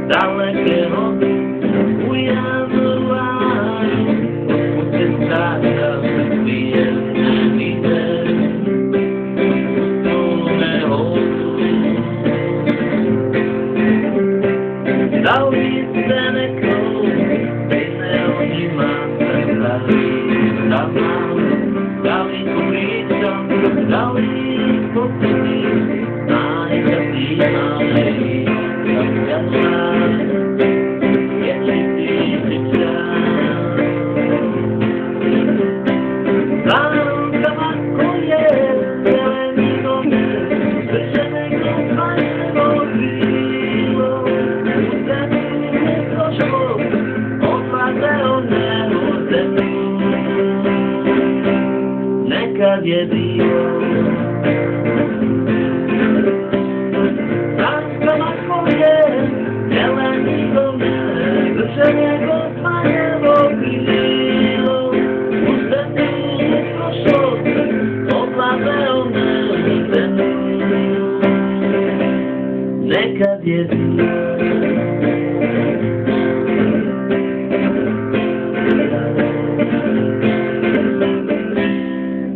dalekeho ujavování, pokud se ztráta příjemné víte, dali se nekou, stejného nima se dali kulíčka, dali pocity, nájka týmanej, jak jasná, je čistý čas. Zánka matko je, zelený domy, zržené kompaně vodílo, nekad je bilo. Láska matko je, zelený domek, zrženého smajevo krilo, už zemí prošlo, oblaveho nezemí. Nekad je bilo.